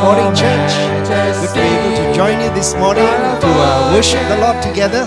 morning, church. Good to be able to join you this morning to worship the Lord together.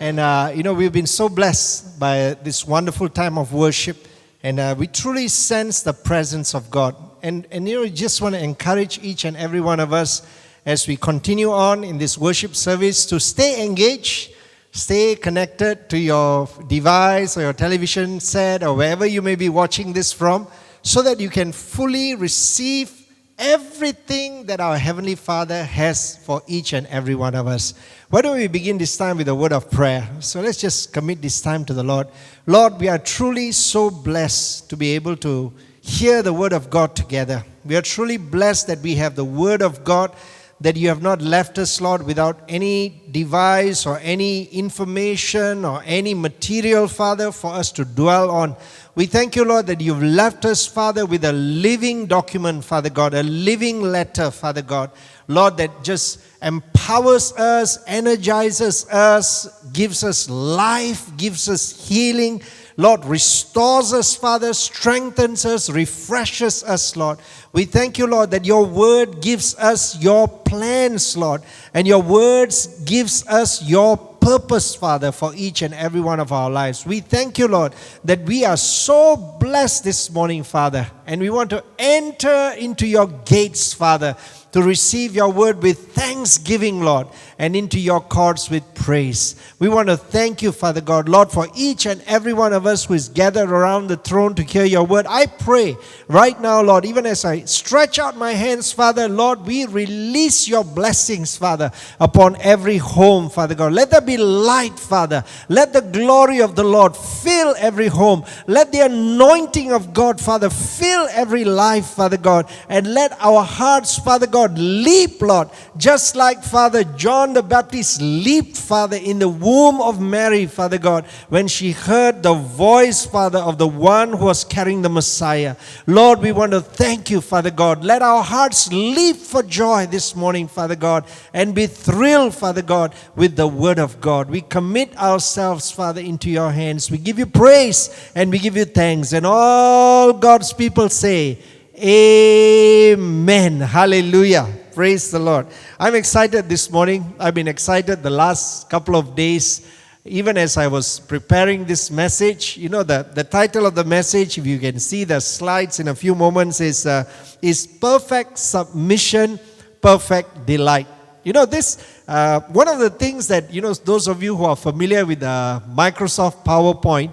And we've been so blessed by this wonderful time of worship, and we truly sense the presence of God. And just want to encourage each and every one of us as we continue on in this worship service to stay engaged, stay connected to your device or your television set or wherever you may be watching this from, so that you can fully receive everything that our Heavenly Father has for each and every one of us. Why don't we begin this time with a word of prayer? So let's just commit this time to the Lord. Lord, we are truly so blessed to be able to hear the word of God together. We are truly blessed that we have the word of God, that you have not left us, Lord, without any device or any information or any material, Father, for us to dwell on. We thank you, Lord, that you've left us, Father, with a living document, Father God, a living letter, Father God, Lord, that just empowers us, energizes us, gives us life, gives us healing, Lord, restores us, Father, strengthens us, refreshes us, Lord. We thank you, Lord, that your word gives us your plans, Lord, and your words gives us your purpose, Father, for each and every one of our lives. We thank you, Lord, that we are so blessed this morning, Father, and we want to enter into your gates, Father, to receive your word with thanksgiving, Lord, and into your courts with praise. We want to thank you, Father God, Lord, for each and every one of us who is gathered around the throne to hear your word. I pray right now, Lord, even as I stretch out my hands, Father, Lord, we release your blessings, Father, upon every home, Father God. Let there be light, Father. Let the glory of the Lord fill every home. Let the anointing of God, Father, fill every life, Father God. And let our hearts, Father God, leap, Lord, just like, Father, John the Baptist leaped, Father, in the womb of Mary, Father God, when she heard the voice, Father, of the one who was carrying the Messiah. Lord, we want to thank you, Father God. Let our hearts leap for joy this morning, Father God, and be thrilled, Father God, with the word of God. We commit ourselves, Father, into your hands. We give you praise and we give you thanks. And all God's people say, Amen. Hallelujah. Praise the Lord. I'm excited this morning. I've been excited the last couple of days, even as I was preparing this message. You know, the title of the message, if you can see the slides in a few moments, is Perfect Submission, Perfect Delight. You know, this, one of the things that, those of you who are familiar with Microsoft PowerPoint,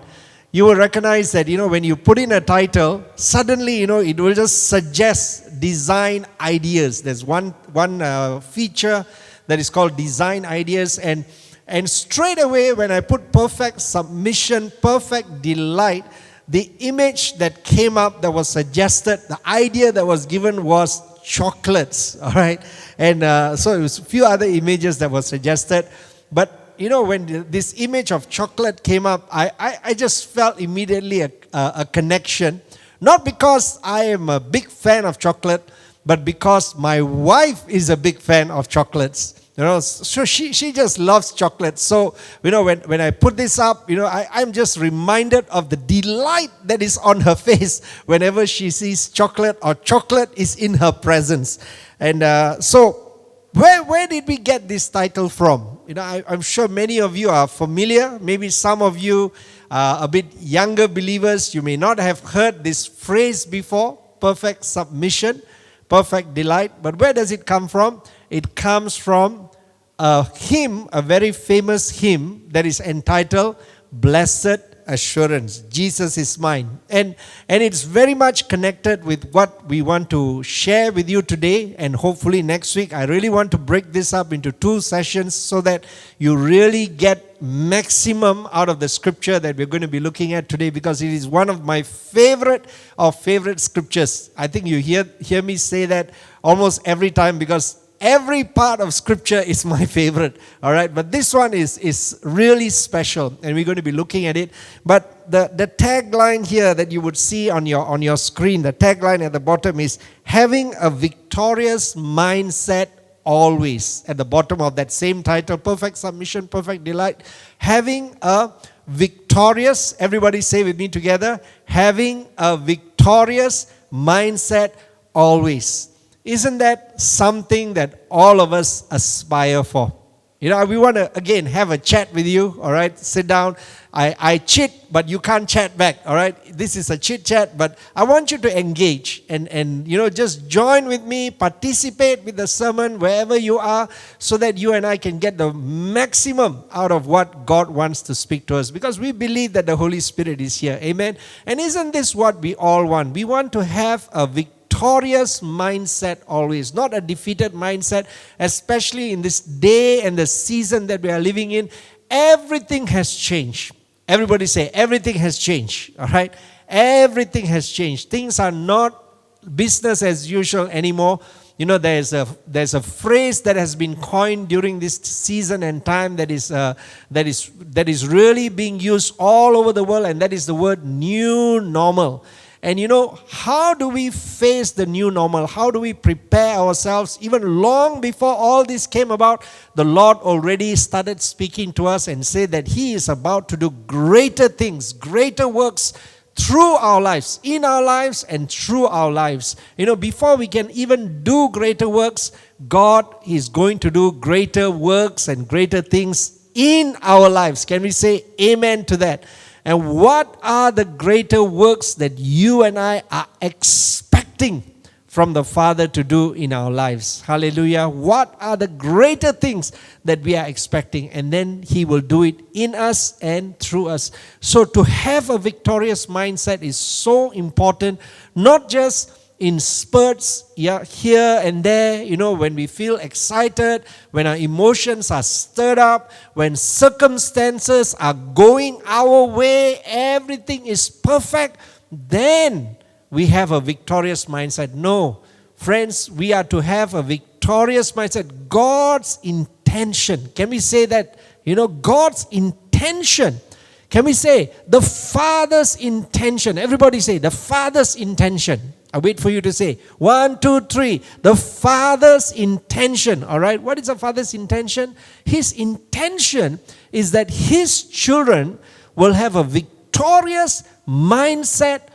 you will recognize that, when you put in a title, suddenly, it will just suggest design ideas. There's one feature that is called design ideas. And straight away, when I put perfect submission, perfect delight, the image that came up that was suggested, the idea that was given was chocolates, all right? And so it was a few other images that were suggested. But when this image of chocolate came up, I just felt immediately a connection. Not because I am a big fan of chocolate, but because my wife is a big fan of chocolates. So she just loves chocolate. So, when I put this up, I'm just reminded of the delight that is on her face whenever she sees chocolate or chocolate is in her presence. And so, where did we get this title from? I'm sure many of you are familiar. Maybe some of you are a bit younger believers. You may not have heard this phrase before, perfect submission, perfect delight. But where does it come from? It comes from a hymn, a very famous hymn that is entitled Blessed Assurance, Jesus is mine. And it's very much connected with what we want to share with you today, and hopefully next week. I really want to break this up into 2 sessions so that you really get maximum out of the scripture that we're going to be looking at today, because it is one of my favorite scriptures. I think you hear me say that almost every time, because every part of scripture is my favorite, all right? But this one is really special, and we're going to be looking at it. But the tagline here that you would see on your screen, the tagline at the bottom is having a victorious mindset always. At the bottom of that same title, Perfect Submission, Perfect Delight. Having a victorious, everybody say with me together, having a victorious mindset always. Isn't that something that all of us aspire for? You know, we want to, again, have a chat with you, all right? Sit down. I chit, but you can't chat back, all right? This is a chit chat, but I want you to engage and you know, just join with me, participate with the sermon wherever you are, so that you and I can get the maximum out of what God wants to speak to us, because we believe that the Holy Spirit is here, amen? And isn't this what we all want? We want to have a victorious mindset always, not a defeated mindset, especially in this day and the season that we are living in. Everything has changed. Everybody say, everything has changed, all right? Everything has changed. Things are not business as usual anymore. You know, there's a phrase that has been coined during this season and time that is really being used all over the world, and that is the word new normal. And you know, how do we face the new normal? How do we prepare ourselves? Even long before all this came about, the Lord already started speaking to us and said that He is about to do greater things, greater works through our lives, in our lives and through our lives. You know, before we can even do greater works, God is going to do greater works and greater things in our lives. Can we say amen to that? And what are the greater works that you and I are expecting from the Father to do in our lives? Hallelujah. What are the greater things that we are expecting? And then He will do it in us and through us. So to have a victorious mindset is so important, not just in spurts, here and there, you know, when we feel excited, when our emotions are stirred up, when circumstances are going our way, everything is perfect, then we have a victorious mindset. No, friends, we are to have a victorious mindset. God's intention. Can we say that? You know, God's intention. Can we say the Father's intention? Everybody say the Father's intention. I wait for you to say 1, 2, 3. The Father's intention. All right. What is the Father's intention? His intention is that His children will have a victorious mindset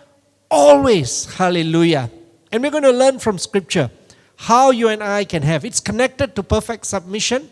always. Hallelujah. And we're going to learn from Scripture how you and I can have. It's connected to perfect submission.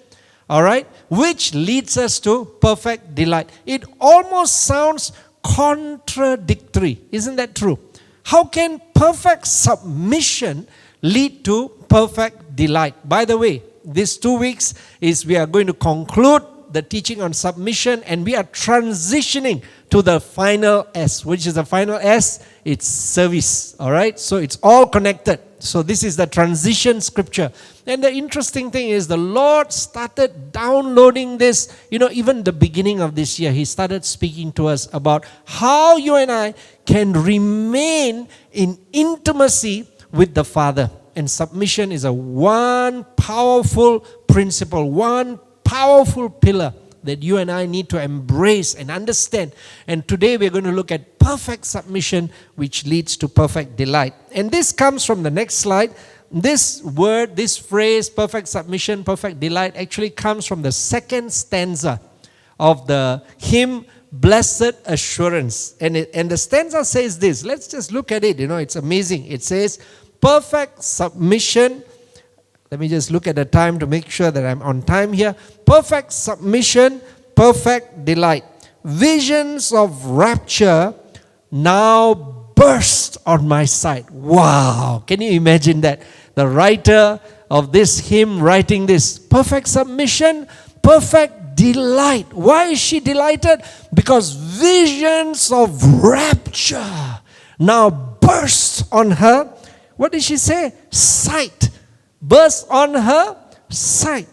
All right. Which leads us to perfect delight. It almost sounds contradictory. Isn't that true? How can perfect submission lead to perfect delight? By the way, these 2 weeks we are going to conclude the teaching on submission, and we are transitioning to the final S. Which is the final S? It's service. All right? So it's all connected. So this is the transition scripture. And the interesting thing is the Lord started downloading this, you know, even the beginning of this year. He started speaking to us about how you and I can remain in intimacy with the Father. And submission is one powerful principle, one powerful pillar that you and I need to embrace and understand. And today we're going to look at perfect submission, which leads to perfect delight. And this comes from the next slide. This word, this phrase, perfect submission, perfect delight, actually comes from the second stanza of the hymn, Blessed Assurance. And the stanza says this. Let's just look at it. You know, it's amazing. It says, perfect submission. Let me just look at the time to make sure that I'm on time here. Perfect submission, perfect delight. Visions of rapture now burst on my sight. Wow. Can you imagine that? The writer of this hymn writing this. Perfect submission, perfect delight. Why is she delighted? Because visions of rapture now burst on her. What did she say? Sight. Burst on her sight.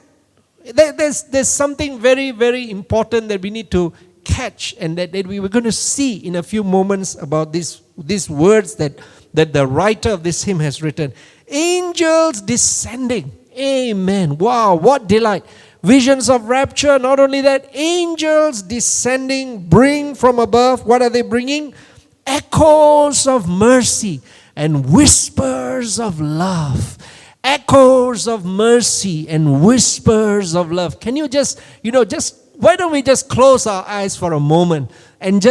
There's something very, very important that we need to catch, and that we were going to see in a few moments about these words that the writer of this hymn has written. Angels descending. Amen. Wow, what delight. Visions of rapture. Not only that, angels descending bring from above. What are they bringing? Echoes of mercy and whispers of love. Echoes of mercy and whispers of love. Can you why don't we just close our eyes for a moment and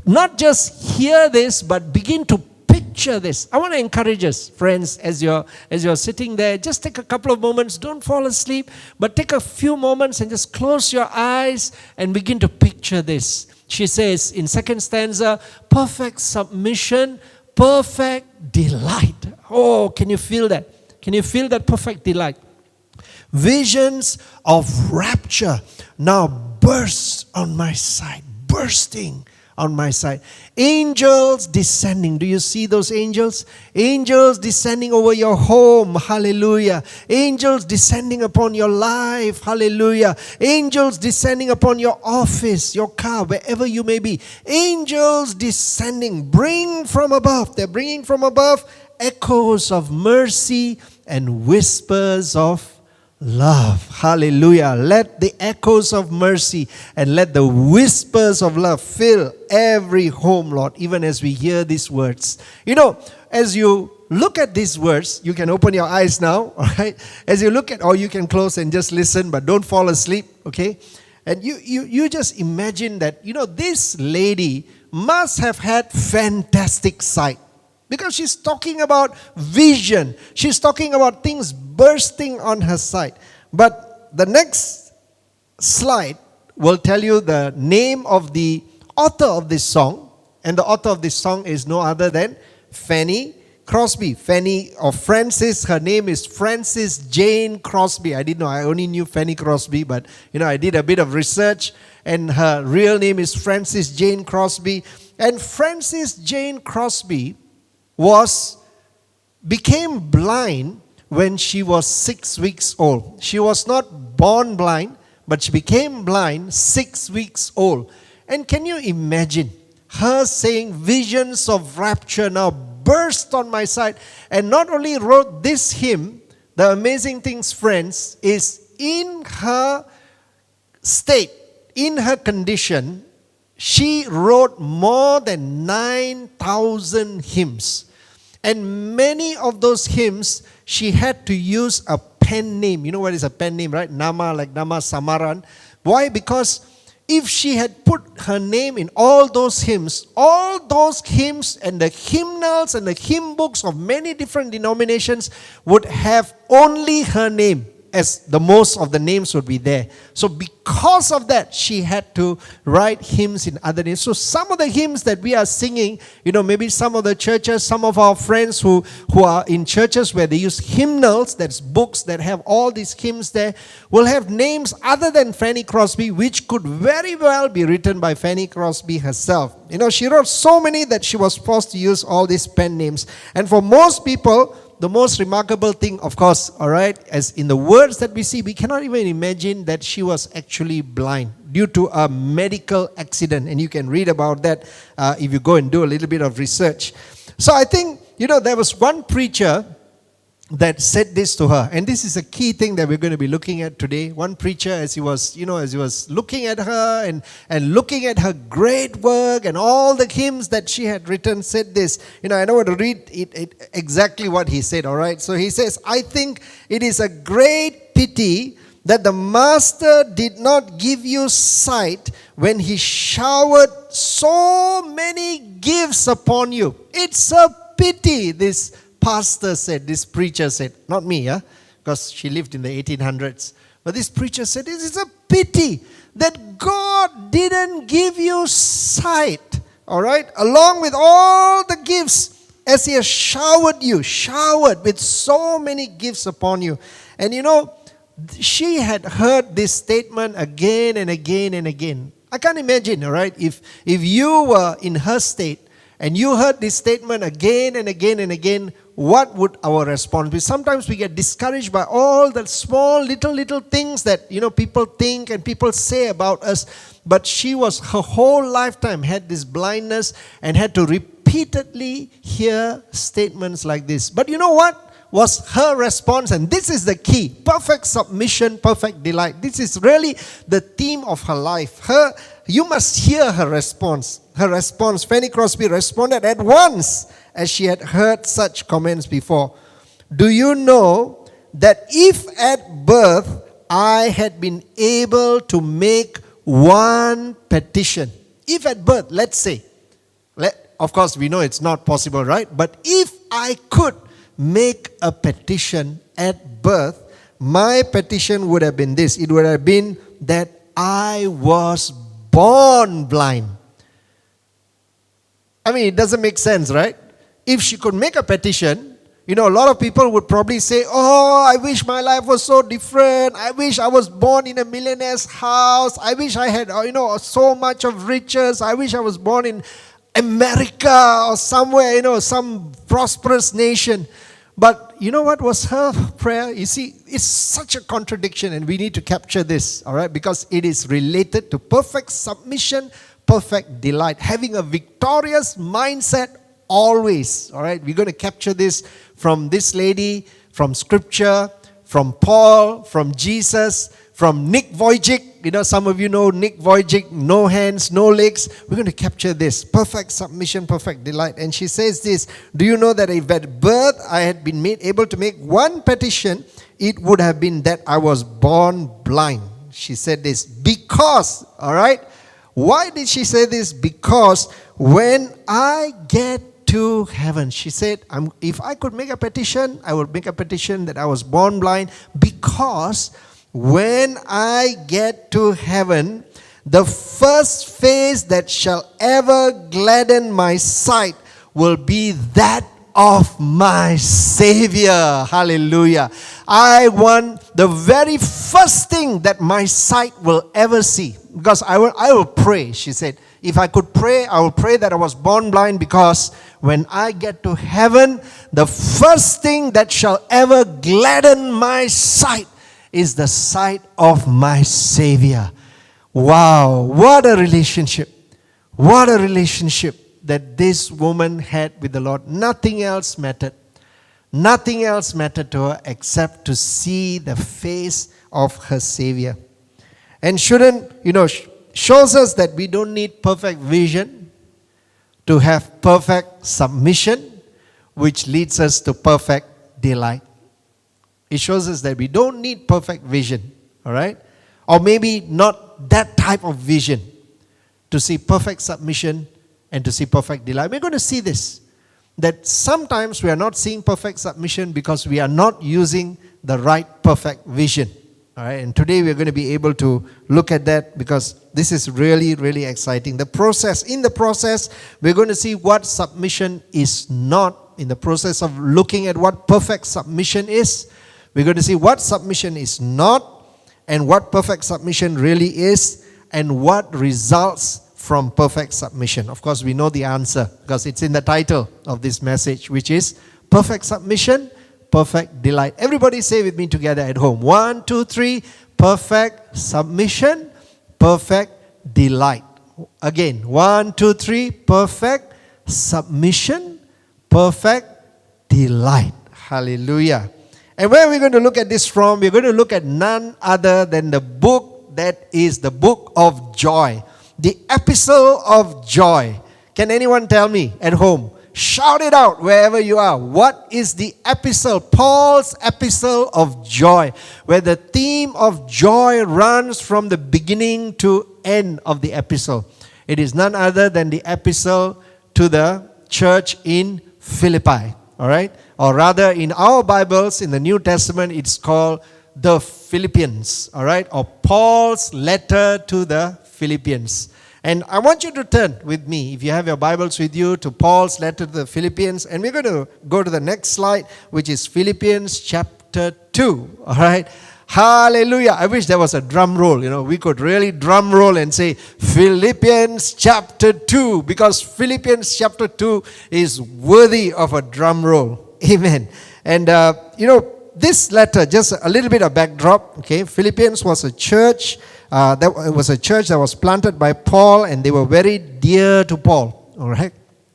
not just hear this, but begin to picture picture this. I want to encourage us, friends, as you're sitting there, just take a couple of moments. Don't fall asleep, but take a few moments and just close your eyes and begin to picture this. She says in second stanza, perfect submission, perfect delight. Oh, can you feel that? Can you feel that perfect delight? Visions of rapture now burst on my side, bursting on my side. Angels descending. Do you see those angels? Angels descending over your home. Hallelujah. Angels descending upon your life. Hallelujah. Angels descending upon your office, your car, wherever you may be. Angels descending. Bring from above. They're bringing from above echoes of mercy and whispers of love. Hallelujah. Let the echoes of mercy and let the whispers of love fill every home, Lord, even as we hear these words. You know, as you look at these words, you can open your eyes now, all right? As you look at, or you can close and just listen, but don't fall asleep, okay? And you just imagine that, you know, this lady must have had fantastic sight. Because she's talking about vision. She's talking about things bursting on her side. But the next slide will tell you the name of the author of this song. And the author of this song is no other than Fanny Crosby. Fanny or Frances, her name is Frances Jane Crosby. I didn't know, I only knew Fanny Crosby, but you know, I did a bit of research and her real name is Frances Jane Crosby. And Frances Jane Crosby became blind when she was 6 weeks old. She was not born blind, but she became blind 6 weeks old. And can you imagine her saying, visions of rapture now burst on my side, and not only wrote this hymn, the amazing things, friends, is in her state, in her condition, she wrote more than 9,000 hymns. And many of those hymns, she had to use a pen name. You know what is a pen name, right? Nama, like Nama Samaran. Why? Because if she had put her name in all those hymns and the hymnals and the hymn books of many different denominations would have only her name, as the most of the names would be there. So because of that, she had to write hymns in other names. So some of the hymns that we are singing, you know, maybe some of the churches, some of our friends who are in churches where they use hymnals, that's books that have all these hymns there, will have names other than Fanny Crosby, which could very well be written by Fanny Crosby herself. You know, she wrote so many that she was forced to use all these pen names. And for most people, the most remarkable thing, of course, all right, as in the words that we see, we cannot even imagine that she was actually blind due to a medical accident. And you can read about that if you go and do a little bit of research. So I think, you know, there was one preacher that said this to her. And this is a key thing that we're going to be looking at today. One preacher, as he was looking at her and looking at her great work and all the hymns that she had written, said this. You know, I don't want to read it exactly what he said, all right? So he says, I think it is a great pity that the Master did not give you sight when he showered so many gifts upon you. It's a pity, this pastor said, this preacher said, not me, because she lived in the 1800s. But this preacher said, it is a pity that God didn't give you sight, all right, along with all the gifts, as he has showered with so many gifts upon you. And you know, she had heard this statement again and again and again. I can't imagine, all right, if you were in her state and you heard this statement again and again and again, what would our response be? Sometimes we get discouraged by all the small little things that, you know, people think and people say about us. But she was, her whole lifetime had this blindness and had to repeatedly hear statements like this. But you know what was her response? And this is the key. Perfect submission, perfect delight. This is really the theme of her life. You must hear her response. Her response, Fanny Crosby responded at once as she had heard such comments before. Do you know that if at birth I had been able to make one petition, if at birth, let's say, of course, we know it's not possible, right? But if I could make a petition at birth, my petition would have been this. It would have been that I was born blind. I mean, it doesn't make sense, right? If she could make a petition, a lot of people would probably say, oh, I wish my life was so different. I wish I was born in a millionaire's house. I wish I had, so much of riches. I wish I was born in America or somewhere, some prosperous nation. But you know what was her prayer? You see, it's such a contradiction, and we need to capture this, all right? Because it is related to perfect submission, perfect delight, having a victorious mindset always, all right? We're going to capture this from this lady, from Scripture, from Paul, from Jesus, from Nick Vujicic. Some of you know Nick Vujicic, no hands, no legs. We're going to capture this. Perfect submission, perfect delight. And she says this, do you know that if at birth I had been able to make one petition, it would have been that I was born blind. She said this because, all right? Why did she say this? Because when I get to heaven, she said, if I could make a petition, I would make a petition that I was born blind, because when I get to heaven, the first face that shall ever gladden my sight will be that of my Savior. Hallelujah. I want the very first thing that my sight will ever see. Because I will pray, she said. If I could pray, I will pray that I was born blind, because when I get to heaven, the first thing that shall ever gladden my sight is the sight of my Savior. Wow, what a relationship. What a relationship that this woman had with the Lord. Nothing else mattered. Nothing else mattered to her except to see the face of her Savior. And shows us that we don't need perfect vision to have perfect submission, which leads us to perfect delight. It shows us that we don't need perfect vision, all right? Or maybe not that type of vision to see perfect submission and to see perfect delight. We're going to see this, that sometimes we are not seeing perfect submission because we are not using the right perfect vision. All right, and today we're going to be able to look at that, because this is really, really exciting. In the process, we're going to see what submission is not. In the process of looking at what perfect submission is, we're going to see what submission is not, and what perfect submission really is, and what results from perfect submission. Of course, we know the answer because it's in the title of this message, which is perfect submission, perfect delight. Everybody say with me together at home. 1, 2, 3. Perfect submission, perfect delight. Again, 1, 2, 3. Perfect submission, perfect delight. Hallelujah. And where are we going to look at this from? We're going to look at none other than the book that is the book of joy. The epistle of joy. Can anyone tell me at home? Shout it out wherever you are. What is the epistle? Paul's epistle of joy, where the theme of joy runs from the beginning to end of the epistle. It is none other than the epistle to the church in Philippi. All right? Or rather, in our Bibles, in the New Testament, it's called the Philippians. All right? Or Paul's letter to the Philippians. And I want you to turn with me, if you have your Bibles with you, to Paul's letter to the Philippians. And we're going to go to the next slide, which is Philippians chapter 2. All right? Hallelujah. I wish there was a drum roll. We could really drum roll and say Philippians chapter 2, because Philippians chapter 2 is worthy of a drum roll. Amen. And, this letter, just a little bit of backdrop. Okay, Philippians was a church. It was a church that was planted by Paul, and they were very dear to Paul. All right,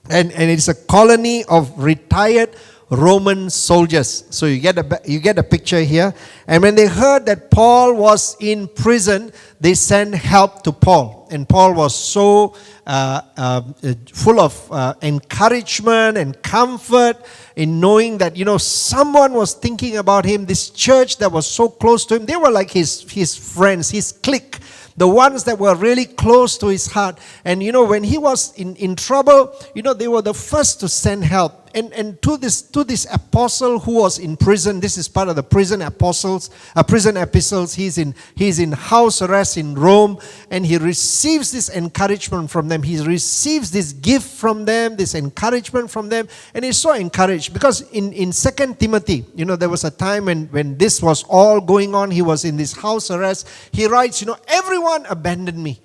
and it's a colony of retired Roman soldiers. So you get a picture here. And when they heard that Paul was in prison, they sent help to Paul. And Paul was so full of encouragement and comfort in knowing that, someone was thinking about him. This church that was so close to him, they were like his friends, his clique. the ones that were really close to his heart. And when he was in trouble, they were the first to send help. And to this apostle who was in prison, this is part of the prison epistles. He's in house arrest in Rome, and he receives this encouragement from them. He receives this gift from them, this encouragement from them, and he's so encouraged because in 2 Timothy, there was a time when this was all going on. He was in this house arrest. He writes, everyone abandoned me.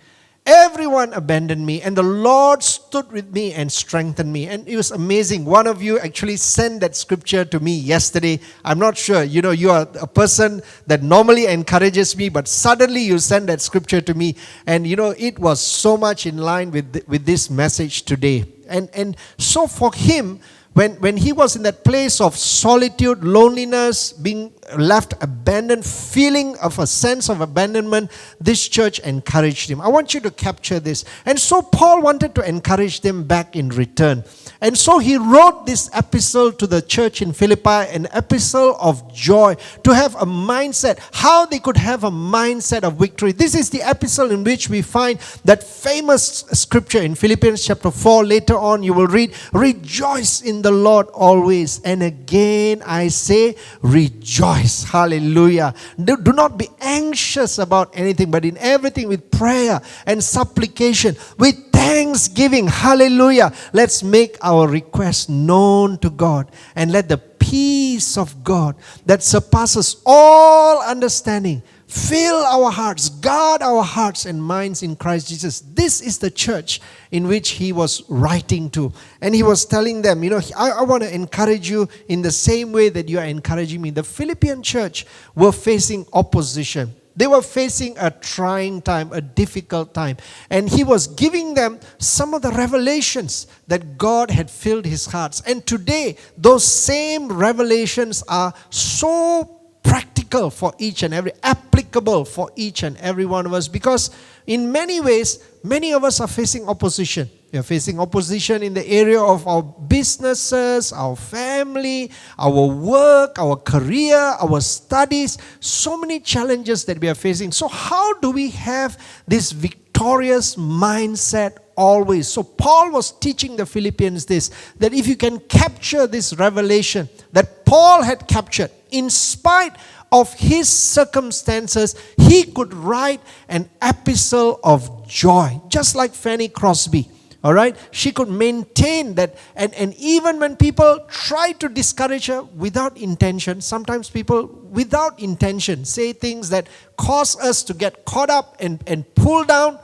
Everyone abandoned me, and the Lord stood with me and strengthened me. And it was amazing. One of you actually sent that scripture to me yesterday. I'm not sure. You are a person that normally encourages me, but suddenly you send that scripture to me. And it was so much in line with this message today. And so for him, when he was in that place of solitude, loneliness, being left abandoned, feeling of a sense of abandonment, this church encouraged him. I want you to capture this. And so Paul wanted to encourage them back in return. And so he wrote this epistle to the church in Philippi, an epistle of joy, to have a mindset, how they could have a mindset of victory. This is the epistle in which we find that famous scripture in Philippians chapter 4. Later on you will read, rejoice in the Lord always. And again I say, rejoice. Hallelujah. Do not be anxious about anything, but in everything with prayer and supplication, with thanksgiving. Hallelujah. Let's make our requests known to God, and let the peace of God that surpasses all understanding fill our hearts, guard our hearts and minds in Christ Jesus. This is the church in which he was writing to. And he was telling them, I want to encourage you in the same way that you are encouraging me. The Philippian church were facing opposition. They were facing a trying time, a difficult time. And he was giving them some of the revelations that God had filled his hearts. And today, those same revelations are so practical for each and every, applicable for each and every one of us, because in many ways, many of us are facing opposition. We are facing opposition in the area of our businesses, our family, our work, our career, our studies. So many challenges that we are facing. So how do we have this victorious mindset always? So Paul was teaching the Philippians this, that if you can capture this revelation that Paul had captured, in spite of his circumstances, he could write an epistle of joy, just like Fanny Crosby. All right, she could maintain that, and even when people try to discourage her without intention, sometimes people without intention say things that cause us to get caught up and pull down,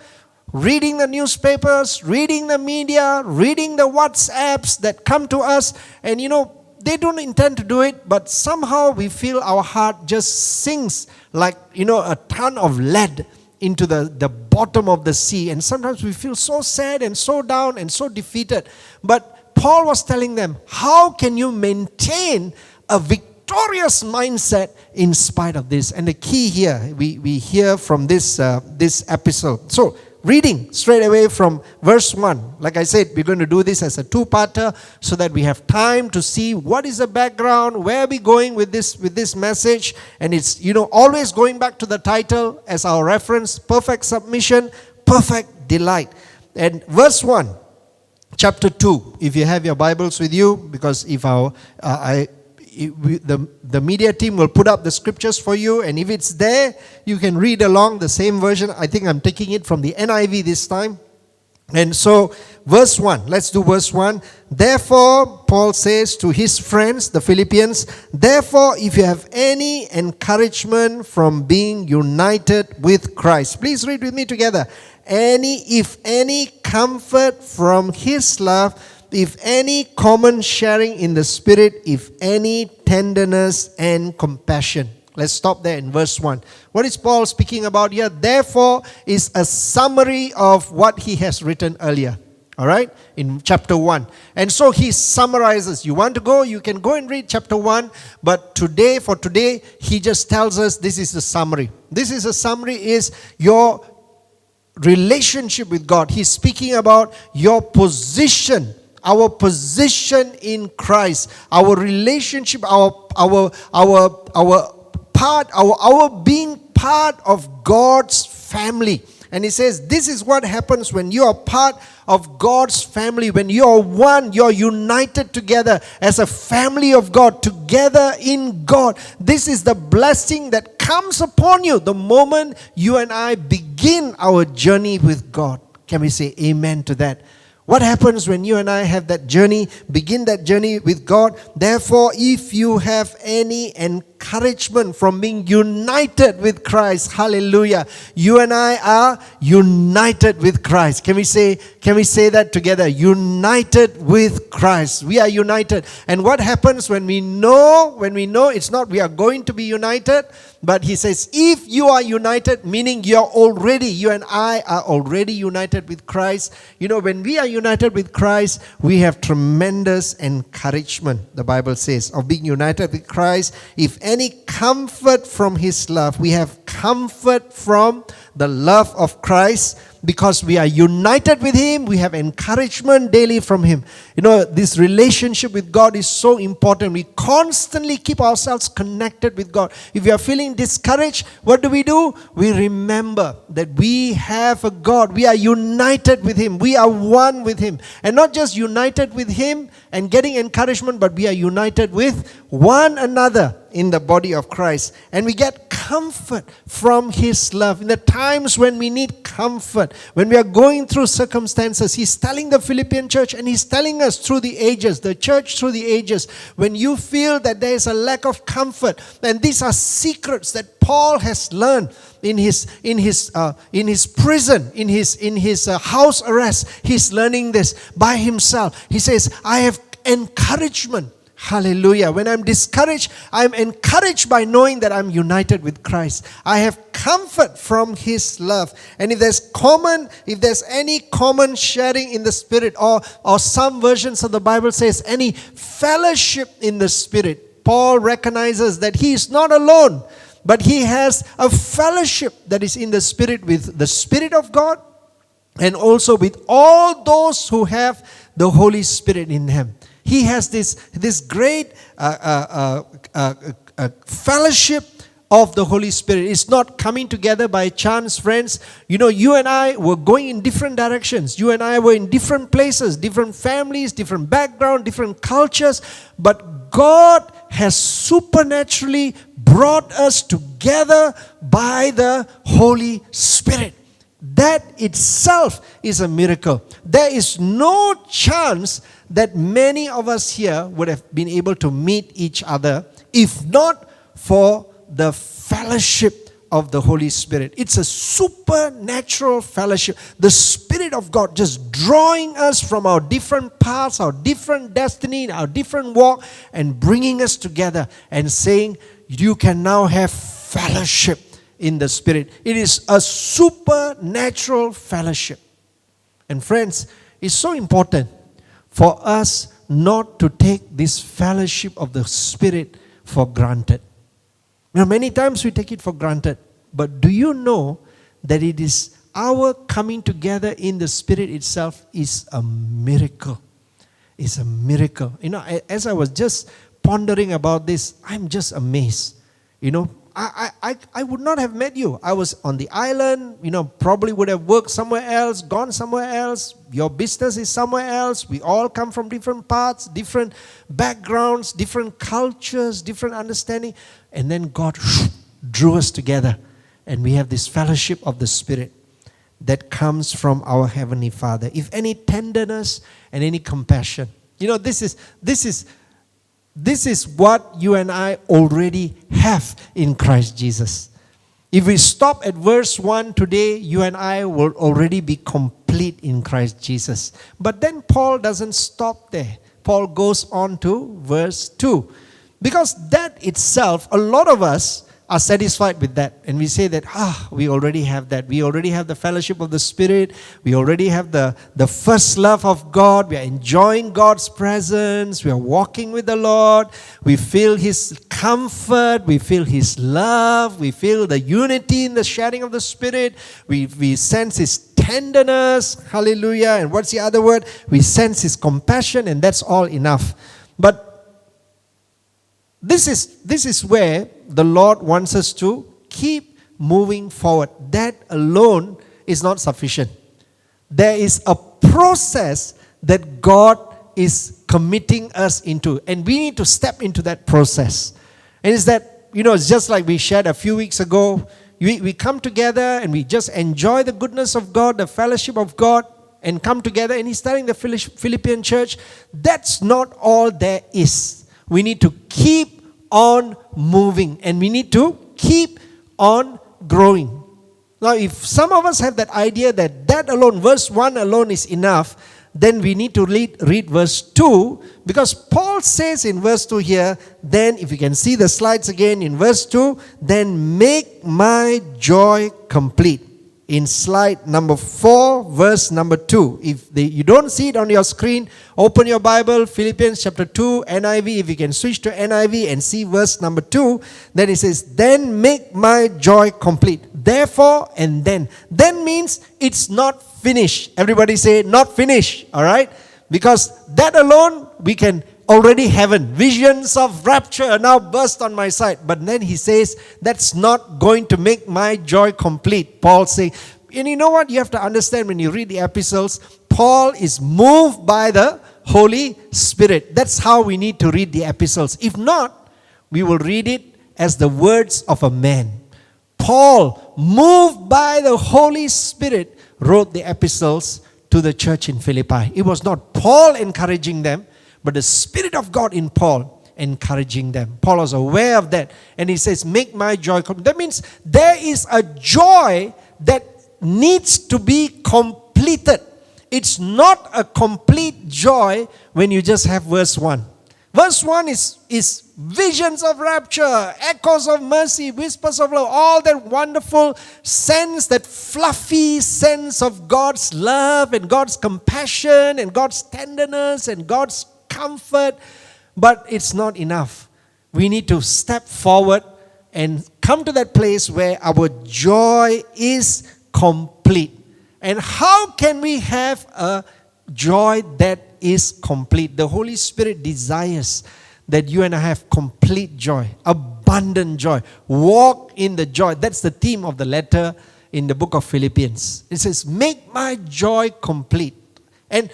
reading the newspapers, reading the media, reading the WhatsApps that come to us, and they don't intend to do it, but somehow we feel our heart just sinks like a ton of lead into the bottom of the sea. And sometimes we feel so sad and so down and so defeated. But Paul was telling them, how can you maintain a victorious mindset in spite of this? And the key here, we hear from this episode. So, reading straight away from verse 1. Like I said, we're going to do this as a two-parter so that we have time to see what is the background, where are we going with this message. And it's, always going back to the title as our reference, perfect submission, perfect delight. And verse 1, chapter 2, if you have your Bibles with you, because if the media team will put up the scriptures for you, and if it's there, you can read along the same version. I think I'm taking it from the NIV this time. And so, verse 1, let's do verse 1. Therefore, Paul says to his friends, the Philippians, therefore, if you have any encouragement from being united with Christ. Please read with me together. If any comfort from his love, if any common sharing in the Spirit, if any tenderness and compassion. Let's stop there in verse 1. What is Paul speaking about here? Therefore is a summary of what he has written earlier. All right? In chapter 1. And so he summarizes. You want to go? You can go and read chapter 1. But for today, he just tells us this is the summary. This is a summary is your relationship with God. He's speaking about your position. Our position in Christ, our relationship, our being part of God's family, And he says, this is what happens when you are part of God's family, when you are one, you're united together as a family of God, together in God. This is the blessing that comes upon you the moment you and I begin our journey with God. Can we say amen to that? What happens when you and I have that journey, begin that journey with God? Therefore, if you have any encouragement from being united with Christ, hallelujah, you and I are united with Christ. Can we say that together? United with Christ. We are united. And what happens when we know it's not we are going to be united, but he says, if you are united, meaning you and I are already united with Christ. You know, when we are united with Christ, we have tremendous encouragement, the Bible says, of being united with Christ. If any comfort from his love, we have comfort from the love of Christ. Because we are united with him, we have encouragement daily from him. You know, this relationship with God is so important. We constantly keep ourselves connected with God. If you are feeling discouraged, what do? We remember that we have a God. We are united with him. We are one with him. And not just united with him and getting encouragement, but we are united with one another in the body of Christ. And we get comfort from his love. In the times when we need comfort, when we are going through circumstances, he's telling the Philippian church, and he's telling us through the ages, the church through the ages, when you feel that there is a lack of comfort, and these are secrets that Paul has learned in his prison, in his house arrest. He's learning this by himself. He says, I have encouragement. Hallelujah. When I'm discouraged, I'm encouraged by knowing that I'm united with Christ. I have comfort from his love. And if there's any common sharing in the Spirit, or some versions of the Bible says any fellowship in the Spirit, Paul recognizes that he is not alone, but he has a fellowship that is in the Spirit with the Spirit of God, and also with all those who have the Holy Spirit in him. He has this great fellowship of the Holy Spirit. It's not coming together by chance, friends. You know, you and I were going in different directions. You and I were in different places, different families, different background, different cultures. But God has supernaturally brought us together by the Holy Spirit. That itself is a miracle. There is no chance that many of us here would have been able to meet each other if not for the fellowship of the Holy Spirit. It's a supernatural fellowship. The Spirit of God just drawing us from our different paths, our different destiny, our different walk, and bringing us together and saying, you can now have fellowship in the Spirit. It is a supernatural fellowship. And friends, it's so important for us not to take this fellowship of the Spirit for granted. Now, many times we take it for granted, but do you know that it is our coming together in the Spirit itself is a miracle? It's a miracle. You know, as I was just pondering about this, I'm just amazed. You know, I would not have met you. I was on the island, you know, probably would have worked somewhere else, gone somewhere else. Your business is somewhere else. We all come from different parts, different backgrounds, different cultures, different understanding. And then God drew us together. And we have this fellowship of the Spirit that comes from our Heavenly Father. If any tenderness and any compassion. You know, this is what you and I already have in Christ Jesus. If we stop at verse 1 today, you and I will already be complete in Christ Jesus. But then Paul doesn't stop there. Paul goes on to verse 2. Because that itself, a lot of us are satisfied with that. And we say that, we already have that. We already have the fellowship of the Spirit. We already have the first love of God. We are enjoying God's presence. We are walking with the Lord. We feel His comfort. We feel His love. We feel the unity in the sharing of the Spirit. We sense His tenderness. Hallelujah. And what's the other word? We sense His compassion, and that's all enough. But this is where the Lord wants us to keep moving forward. That alone is not sufficient. There is a process that God is committing us into, and we need to step into that process. And it's that, it's just like we shared a few weeks ago. We come together and we just enjoy the goodness of God, the fellowship of God, and come together. And he's telling the Philippian church, that's not all there is. We need to keep on moving, and we need to keep on growing. Now, if some of us have that idea that alone, verse 1 alone is enough, then we need to read verse 2, because Paul says in verse 2 here, then, if you can see the slides again, in verse 2, then make my joy complete. In slide number 4, verse number 2. If you don't see it on your screen, open your Bible, Philippians chapter 2, NIV. If you can switch to NIV and see verse number 2, then it says, then make my joy complete. Therefore, and then. Then means it's not finished. Everybody say, not finished. All right? Because that alone, we can already heaven. Visions of rapture now burst on my sight. But then he says, that's not going to make my joy complete. Paul saying, and you know what? You have to understand when you read the epistles, Paul is moved by the Holy Spirit. That's how we need to read the epistles. If not, we will read it as the words of a man. Paul, moved by the Holy Spirit, wrote the epistles to the church in Philippi. It was not Paul encouraging them, but the Spirit of God in Paul encouraging them. Paul was aware of that. And he says, make my joy complete. That means there is a joy that needs to be completed. It's not a complete joy when you just have verse 1. Verse 1 is visions of rapture, echoes of mercy, whispers of love, all that wonderful sense, that fluffy sense of God's love and God's compassion and God's tenderness and God's comfort. But it's not enough. We need to step forward and come to that place where our joy is complete. And how can we have a joy that is complete? The Holy Spirit desires that you and I have complete joy, abundant joy. Walk in the joy. That's the theme of the letter in the book of Philippians. It says, make my joy complete. And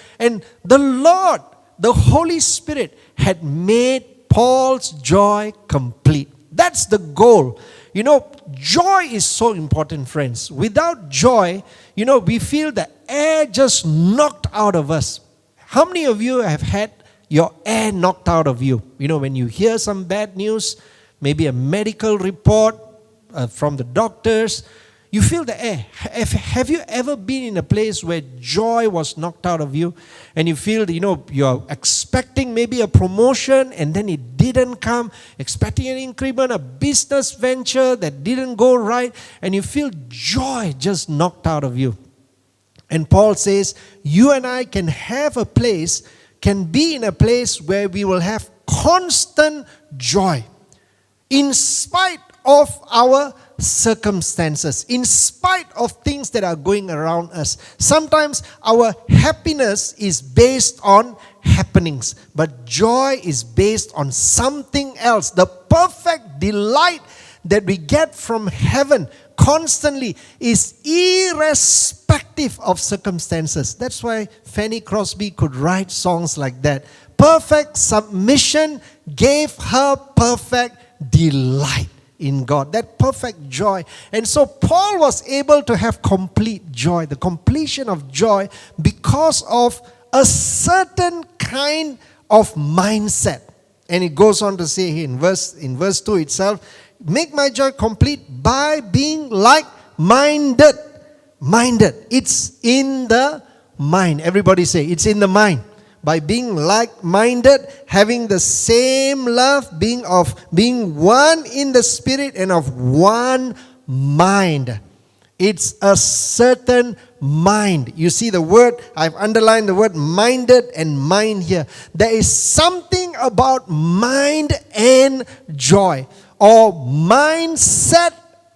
the Lord, the Holy Spirit, had made Paul's joy complete. That's the goal. Joy is so important, friends. Without joy, we feel the air just knocked out of us. How many of you have had your air knocked out of you? When you hear some bad news, maybe a medical report from the doctors, you feel the air. Have you ever been in a place where joy was knocked out of you? And you feel, you're expecting maybe a promotion and then it didn't come. Expecting an increment, a business venture that didn't go right. And you feel joy just knocked out of you. And Paul says, you and I can be in a place where we will have constant joy. In spite of our circumstances, in spite of things that are going around us. Sometimes our happiness is based on happenings, but joy is based on something else. The perfect delight that we get from heaven constantly is irrespective of circumstances. That's why Fanny Crosby could write songs like that. Perfect submission gave her perfect delight in God, that perfect joy. And so Paul was able to have complete joy, the completion of joy, because of a certain kind of mindset. And it goes on to say here in verse 2 itself, make my joy complete by being like-minded. It's in the mind. Everybody say, it's in the mind. By being like-minded, having the same love, being one in the spirit and of one mind. It's a certain mind. You see the word, I've underlined the word minded and mind here. There is something about mind and joy, or mindset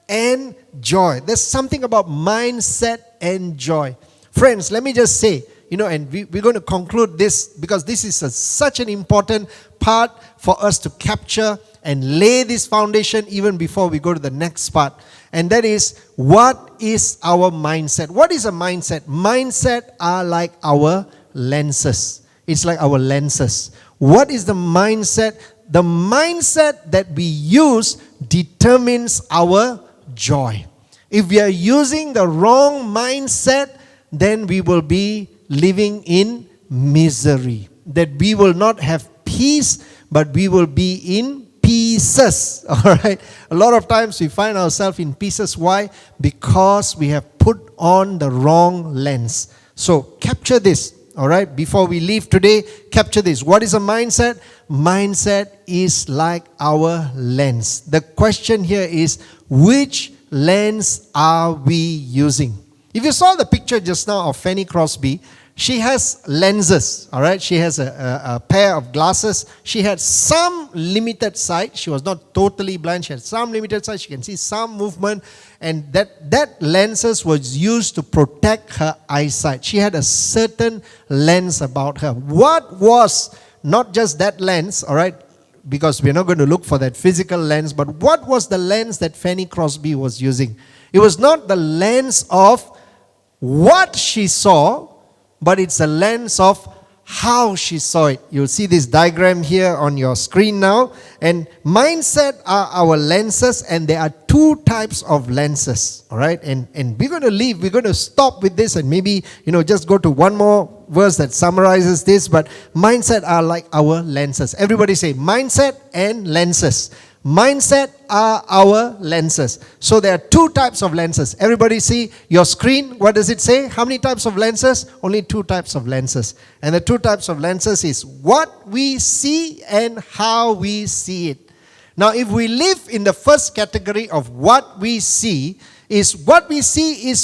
and joy. There's something about mindset and joy. Friends, let me just say, and we're going to conclude this because this is such an important part for us to capture and lay this foundation even before we go to the next part. And that is, what is our mindset? What is a mindset? Mindset are like our lenses. It's like our lenses. What is the mindset? The mindset that we use determines our joy. If we are using the wrong mindset, then we will be living in misery. That we will not have peace, but we will be in pieces. All right. A lot of times we find ourselves in pieces. Why? Because we have put on the wrong lens. So capture this. All right. Before we leave today, capture this. What is a mindset? Mindset is like our lens. The question here is, which lens are we using? If you saw the picture just now of Fanny Crosby, she has lenses, all right? She has a pair of glasses. She had some limited sight. She was not totally blind. She had some limited sight. She can see some movement. And that lenses was used to protect her eyesight. She had a certain lens about her. What was not just that lens, all right? Because we're not going to look for that physical lens. But what was the lens that Fanny Crosby was using? It was not the lens of what she saw, but it's a lens of how she saw it. You'll see this diagram here on your screen now. And mindset are our lenses, and there are two types of lenses. All right? And we're going to leave. We're going to stop with this and maybe, just go to one more verse that summarizes this. But mindset are like our lenses. Everybody say mindset and lenses. Mindset are our lenses. So there are two types of lenses. Everybody see your screen. What does it say? How many types of lenses? Only two types of lenses. And the two types of lenses is what we see and how we see it. Now, if we live in the first category of what we see is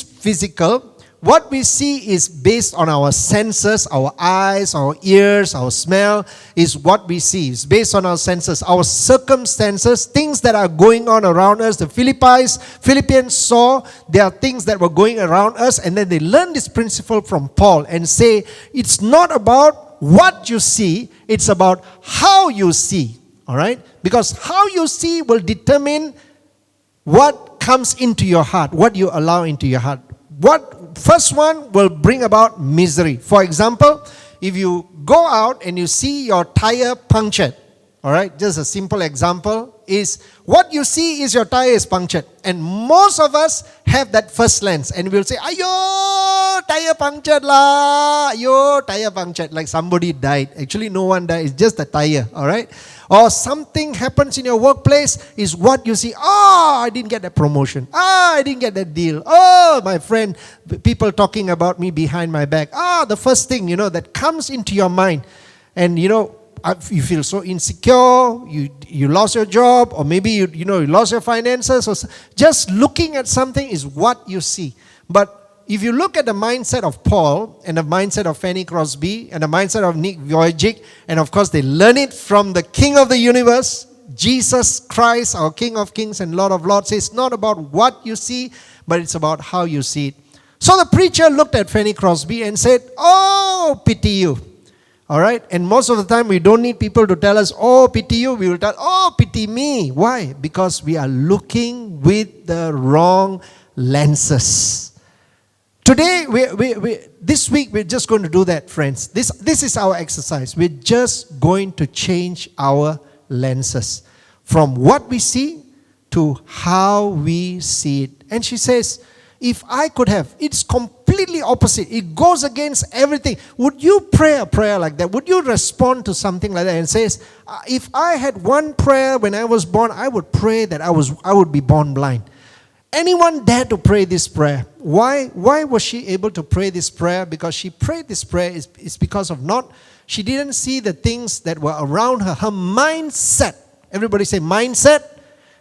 physical. What we see is based on our senses, our eyes, our ears, our smell is what we see. It's based on our senses, our circumstances, things that are going on around us. The Philippians saw there are things that were going around us, and then they learned this principle from Paul and say, it's not about what you see, it's about how you see. All right? Because how you see will determine what comes into your heart, what you allow into your heart. First one will bring about misery. For example, if you go out and you see your tire punctured, all right, just a simple example is what you see is your tire is punctured. And most of us have that first lens and we'll say, ayo, tire punctured la, ayo, tire punctured, like somebody died. Actually, no one died, it's just the tire, all right? Or something happens in your workplace is what you see. Oh, I didn't get that promotion. Oh, I didn't get that deal. Oh, my friend, people talking about me behind my back. The first thing, that comes into your mind. And, you feel so insecure, you lost your job, or maybe you lost your finances. Or just looking at something is what you see. But if you look at the mindset of Paul and the mindset of Fanny Crosby and the mindset of Nick Vujicic, and of course they learn it from the King of the universe, Jesus Christ, our King of Kings and Lord of Lords. It's not about what you see, but it's about how you see it. So the preacher looked at Fanny Crosby and said, oh, pity you. All right? And most of the time we don't need people to tell us, oh, pity you. We will tell, oh, pity me. Why? Because we are looking with the wrong lenses. Today, this week, we're just going to do that, friends. This is our exercise. We're just going to change our lenses from what we see to how we see it. And she says, if I could have, it's completely opposite. It goes against everything. Would you pray a prayer like that? Would you respond to something like that and says, if I had one prayer when I was born, I would pray that I would be born blind. Anyone dare to pray this prayer? Why was she able to pray this prayer? Because she prayed this prayer is because of she didn't see the things that were around her. Her mindset. Everybody say mindset.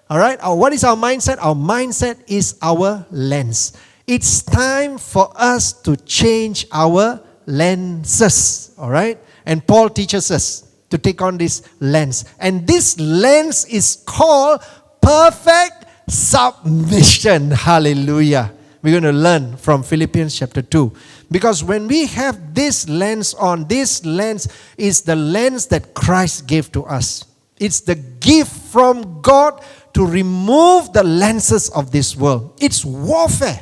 All right. What is our mindset? Our mindset is our lens. It's time for us to change our lenses. All right. And Paul teaches us to take on this lens. And this lens is called perfect submission. Hallelujah. We're going to learn from Philippians chapter 2. Because when we have this lens on, this lens is the lens that Christ gave to us. It's the gift from God to remove the lenses of this world. It's warfare.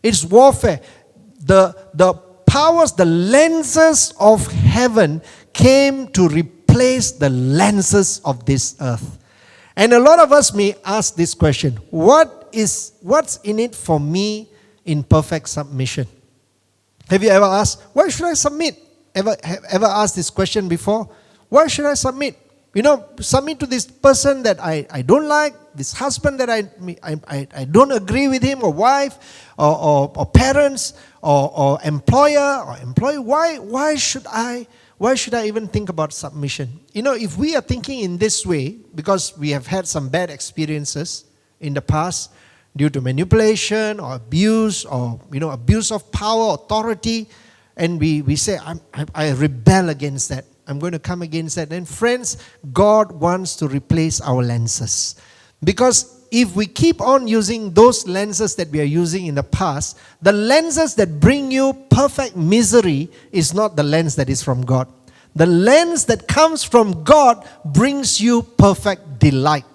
It's warfare. The powers, the lenses of heaven came to replace the lenses of this earth. And a lot of us may ask this question: what's in it for me in perfect submission? Have you ever asked, why should I submit? Ever asked this question before? Why should I submit? Submit to this person that I don't like, this husband that I don't agree with him, or wife, or parents, or employer, or employee. Why should I even think about submission? If we are thinking in this way, because we have had some bad experiences in the past due to manipulation or abuse, or abuse of power, authority, and we say, I rebel against that. I'm going to come against that. And friends, God wants to replace our lenses. Because if we keep on using those lenses that we are using in the past, the lenses that bring you perfect misery is not the lens that is from God. The lens that comes from God brings you perfect delight.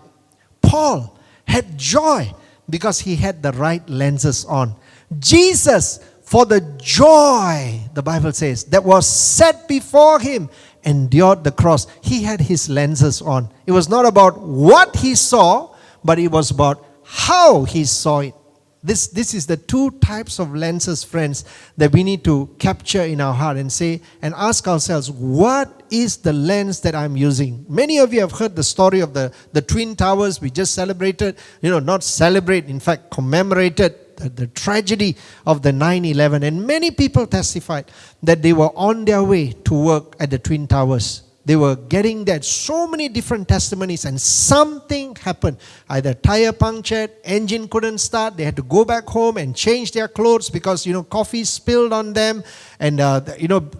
Paul had joy because he had the right lenses on. Jesus, for the joy, the Bible says, that was set before him, endured the cross. He had his lenses on. It was not about what he saw, but it was about how he saw it. This is the two types of lenses, friends, that we need to capture in our heart and say and ask ourselves, what is the lens that I'm using? Many of you have heard the story of the Twin Towers. We just celebrated, not celebrate, in fact commemorated the tragedy of the 9/11, and many people testified that they were on their way to work at the Twin Towers. They were getting that, so many different testimonies, and something happened. Either tire punctured, engine couldn't start, they had to go back home and change their clothes because coffee spilled on them, and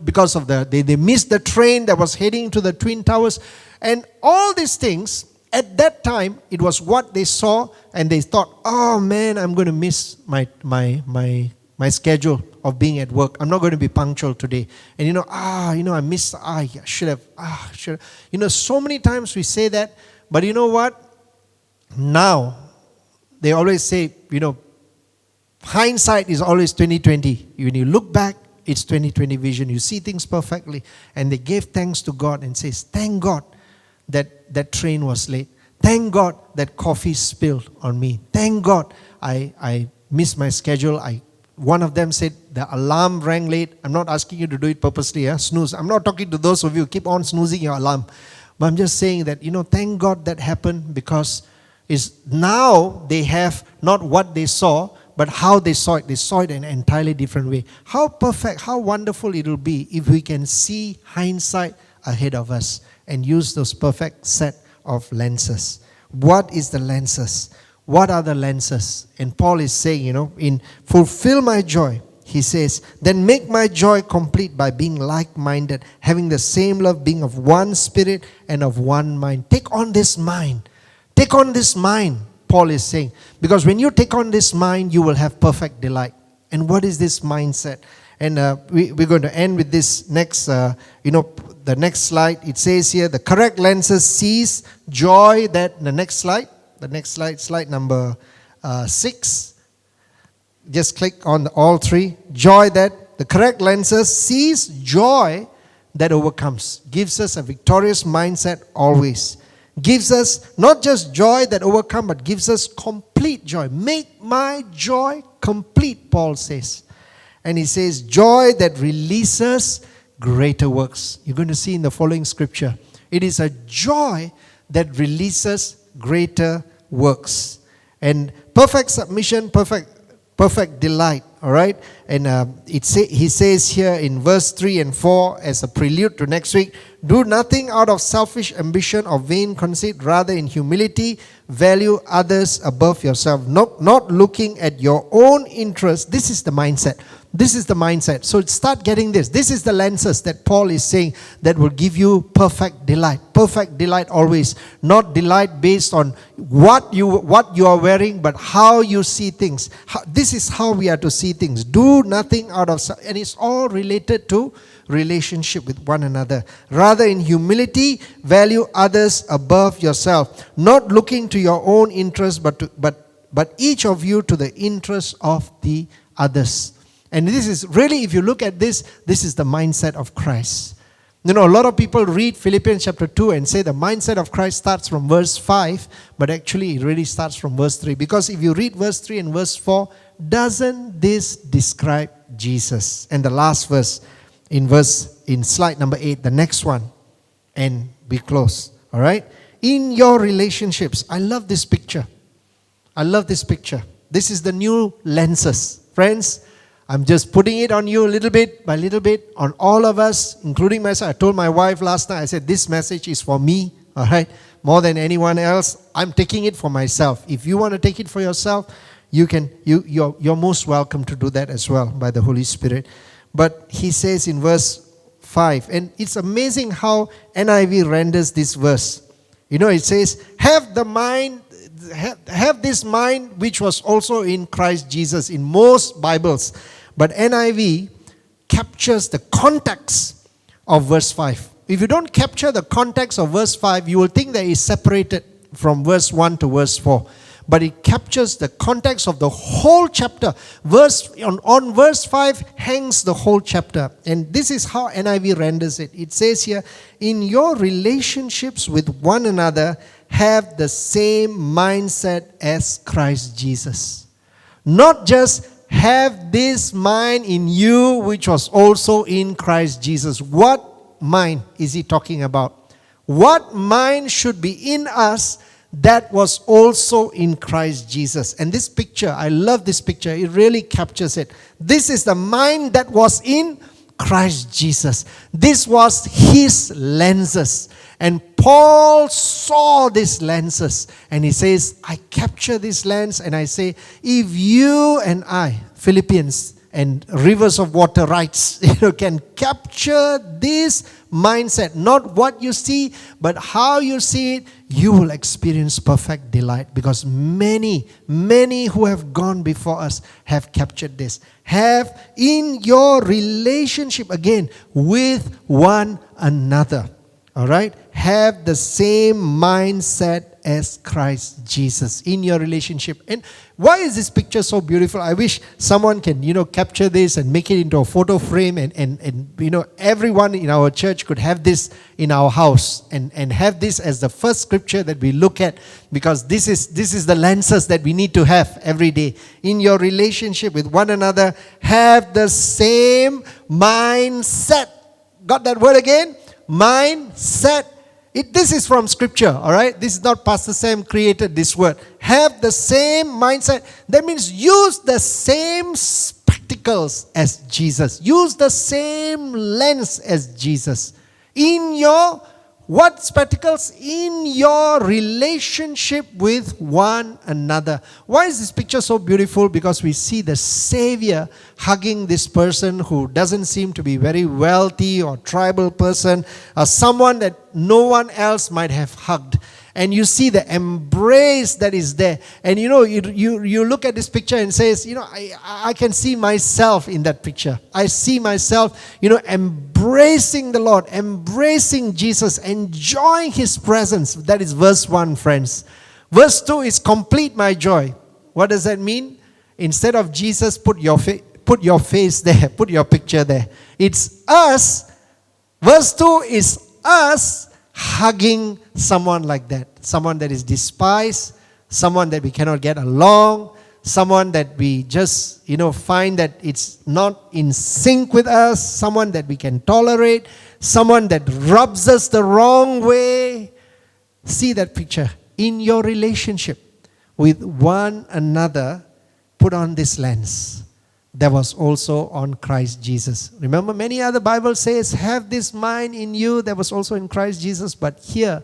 because of they missed the train that was heading to the Twin Towers, and all these things. At that time, it was what they saw, and they thought, oh man, I'm going to miss my schedule of being at work. I'm not going to be punctual today. And I missed, I should have. So many times we say that, but you know what? Now, they always say, hindsight is always 2020. When you look back, it's 2020 vision. You see things perfectly. And they gave thanks to God and says, thank God that train was late. Thank God that coffee spilled on me. Thank God I missed my schedule. One of them said the alarm rang late. I'm not asking you to do it purposely, snooze. I'm not talking to those of you who keep on snoozing your alarm. But I'm just saying that, thank God that happened, because now they have not what they saw, but how they saw it. They saw it in an entirely different way. How perfect, how wonderful it will be if we can see hindsight ahead of us and use those perfect set of lenses. What is the lenses? What are the lenses? And Paul is saying, in fulfill my joy, he says, then make my joy complete by being like-minded, having the same love, being of one spirit and of one mind. Take on this mind. Take on this mind, Paul is saying. Because when you take on this mind, you will have perfect delight. And what is this mindset? And we're going to end with this next, the next slide. It says here, the correct lenses sees joy that, the next slide, slide number 6. Just click on all three. Joy that, the correct lenses sees joy that overcomes. Gives us a victorious mindset always. Gives us not just joy that overcomes, but gives us complete joy. Make my joy complete, Paul says. And he says, joy that releases greater works. You're going to see in the following scripture. It is a joy that releases greater works. And perfect submission, perfect delight. All right? And he says here in verse 3 and 4 as a prelude to next week, do nothing out of selfish ambition or vain conceit, rather in humility, value others above yourself, not looking at your own interest. This is the mindset. This is the mindset. So start getting this. This is the lenses that Paul is saying that will give you perfect delight. Perfect delight always. Not delight based on what you are wearing, but how you see things. This is how we are to see things. Do nothing out of, and it's all related to relationship with one another. Rather, in humility, value others above yourself, not looking to your own interest, but each of you to the interest of the others. And this is really, if you look at this is the mindset of Christ. You know, a lot of people read Philippians chapter 2 and say the mindset of Christ starts from verse 5, but actually it really starts from verse 3. Because if you read verse 3 and verse 4, doesn't this describe Jesus? And the last verse in slide number 8, the next one, and we close. All right? In your relationships, I love this picture. I love this picture. This is the new lenses. Friends, I'm just putting it on you little bit by little bit, on all of us, including myself. I told my wife last night, I said, this message is for me, all right? More than anyone else. I'm taking it for myself. If you want to take it for yourself, you're most welcome to do that as well by the Holy Spirit. But he says in verse 5, and it's amazing how NIV renders this verse. You know, it says, have this mind which was also in Christ Jesus in most Bibles. But NIV captures the context of verse 5. If you don't capture the context of verse 5, you will think that it's separated from verse 1 to verse 4. But it captures the context of the whole chapter. On verse 5 hangs the whole chapter. And this is how NIV renders it. It says here, in your relationships with one another, have the same mindset as Christ Jesus. Not just have this mind in you which was also in Christ Jesus. What mind is he talking about? What mind should be in us that was also in Christ Jesus? And this picture, I love this picture. It really captures it. This is the mind that was in Christ Jesus. This was his lenses. And Paul saw these lenses and he says, I capture this lens and I say, if you and I, Philippians and Rivers of Water writes, can capture this mindset, not what you see, but how you see it, you will experience perfect delight, because many who have gone before us have captured this. Have in your relationship, again, with one another. All right? Have the same mindset as Christ Jesus in your relationship. And why is this picture so beautiful? I wish someone can, capture this and make it into a photo frame and everyone in our church could have this in our house and have this as the first scripture that we look at, because this is the lenses that we need to have every day. In your relationship with one another, have the same mindset. Got that word again? Mindset. This is from scripture, all right? This is not Pastor Sam created this word. Have the same mindset. That means use the same spectacles as Jesus. Use the same lens as Jesus. In your, what spectacles? In your relationship with one another. Why is this picture so beautiful? Because we see the Savior hugging this person who doesn't seem to be very wealthy or tribal person, or someone that no one else might have hugged. And you see the embrace that is there. And you look at this picture and says, I can see myself in that picture. I see myself, embracing the Lord, embracing Jesus, enjoying his presence. That is verse 1, friends. Verse 2 is complete my joy. What does that mean? Instead of Jesus, put your face there, put your picture there. It's us. Verse 2 is us hugging someone like that. Someone that is despised, someone that we cannot get along, someone that we just, find that it's not in sync with us, someone that we can tolerate, someone that rubs us the wrong way. See that picture. In your relationship with one another, put on this lens that was also on Christ Jesus. Remember, many other Bible says, have this mind in you that was also in Christ Jesus. But here,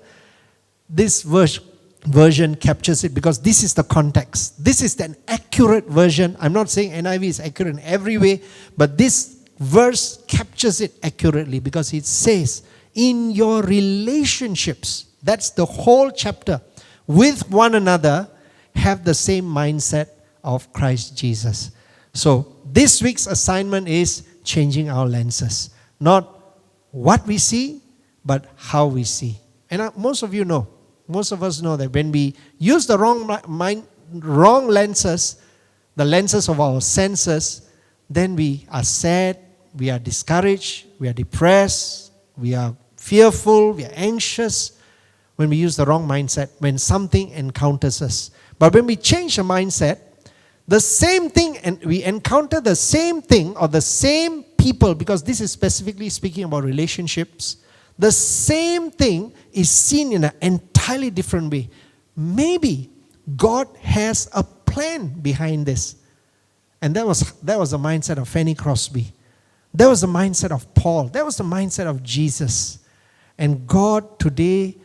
this version captures it, because this is the context. This is an accurate version. I'm not saying NIV is accurate in every way, but this verse captures it accurately, because it says, in your relationships, that's the whole chapter, with one another, have the same mindset of Christ Jesus. So this week's assignment is changing our lenses. Not what we see, but how we see. And most of us know that when we use the wrong lenses, the lenses of our senses, then we are sad, we are discouraged, we are depressed, we are fearful, we are anxious when we use the wrong mindset, when something encounters us. But when we change the mindset, the same thing, and we encounter the same thing or the same people, because this is specifically speaking about relationships, the same thing is seen in an entirely different way. Maybe God has a plan behind this. And that was the mindset of Fanny Crosby. That was the mindset of Paul. That was the mindset of Jesus. And God today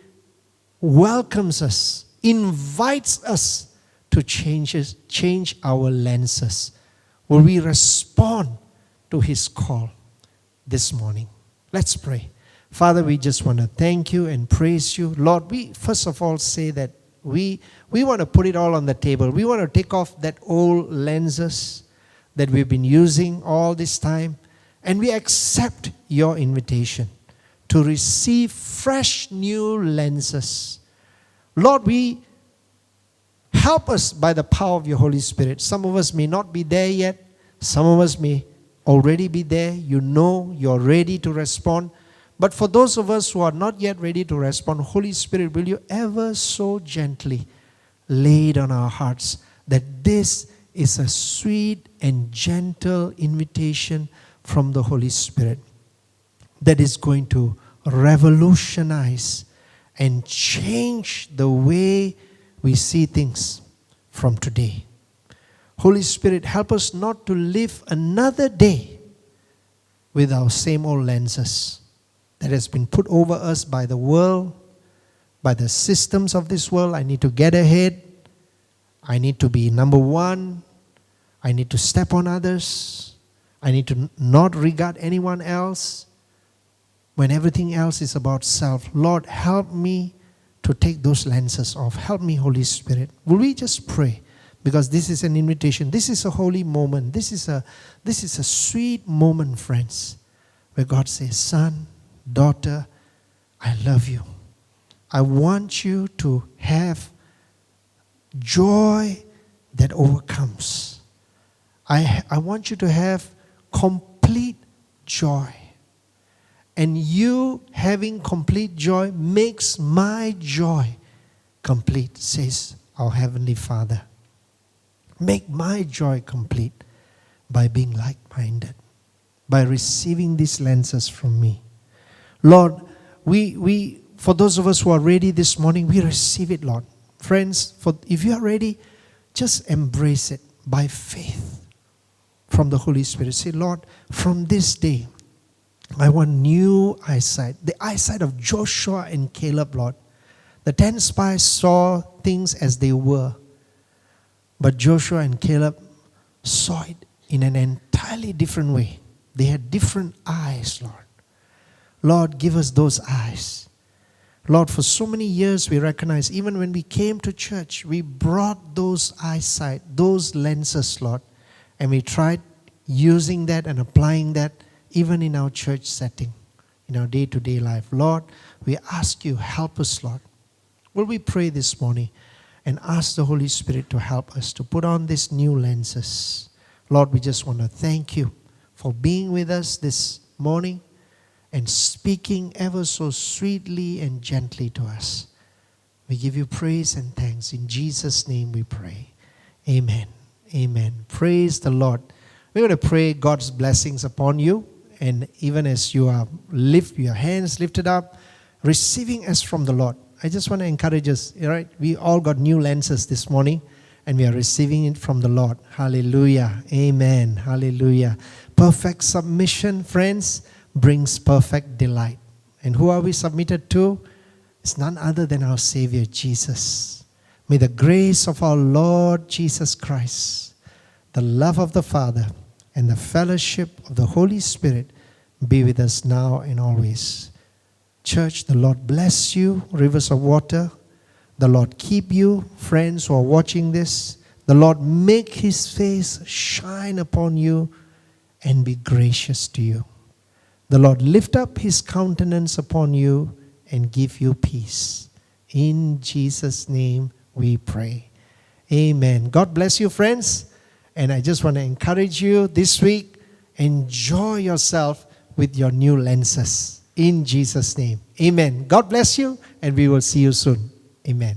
welcomes us, invites us to change our lenses. Will we respond to His call this morning? Let's pray. Father, we just want to thank you and praise you. Lord, we first of all say that we want to put it all on the table. We want to take off that old lenses that we've been using all this time, and we accept your invitation to receive fresh new lenses. Lord, we help us by the power of your Holy Spirit. Some of us may not be there yet. Some of us may already be there. You know you're ready to respond. But for those of us who are not yet ready to respond, Holy Spirit, will you ever so gently lay it on our hearts that this is a sweet and gentle invitation from the Holy Spirit that is going to revolutionize and change the way we see things from today. Holy Spirit, help us not to live another day with our same old lenses that has been put over us by the world, by the systems of this world. I need to get ahead. I need to be number one. I need to step on others. I need to not regard anyone else when everything else is about self. Lord, help me to take those lenses off. Help me, Holy Spirit. Will we just pray? Because this is an invitation. This is a holy moment. This is a sweet moment, friends, where God says, son, daughter, I love you. I want you to have joy that overcomes. I want you to have complete joy. And you having complete joy makes my joy complete, says our Heavenly Father. Make my joy complete by being like-minded, by receiving these lenses from me. Lord, we for those of us who are ready this morning, we receive it, Lord. Friends, if you are ready, just embrace it by faith from the Holy Spirit. Say, Lord, from this day, I want new eyesight. The eyesight of Joshua and Caleb, Lord. The 10 spies saw things as they were. But Joshua and Caleb saw it in an entirely different way. They had different eyes, Lord. Lord, give us those eyes. Lord, for so many years we recognize, even when we came to church, we brought those eyesight, those lenses, Lord, and we tried using that and applying that even in our church setting, in our day-to-day life. Lord, we ask you, help us, Lord. Will we pray this morning and ask the Holy Spirit to help us to put on these new lenses? Lord, we just want to thank you for being with us this morning and speaking ever so sweetly and gently to us. We give you praise and thanks. In Jesus' name we pray. Amen. Amen. Praise the Lord. We're going to pray God's blessings upon you. And even as you are your hands lifted up, receiving us from the Lord. I just want to encourage us, all right? We all got new lenses this morning, and we are receiving it from the Lord. Hallelujah. Amen. Hallelujah. Perfect submission, friends, brings perfect delight. And who are we submitted to? It's none other than our Savior, Jesus. May the grace of our Lord Jesus Christ, the love of the Father, and the fellowship of the Holy Spirit be with us now and always. Church, the Lord bless you, Rivers of Water. The Lord keep you, friends who are watching this. The Lord make His face shine upon you and be gracious to you. the Lord lift up His countenance upon you and give you peace. In Jesus' name we pray. Amen. God bless you, friends. And I just want to encourage you this week, enjoy yourself with your new lenses. In Jesus' name. Amen. God bless you, and we will see you soon. Amen.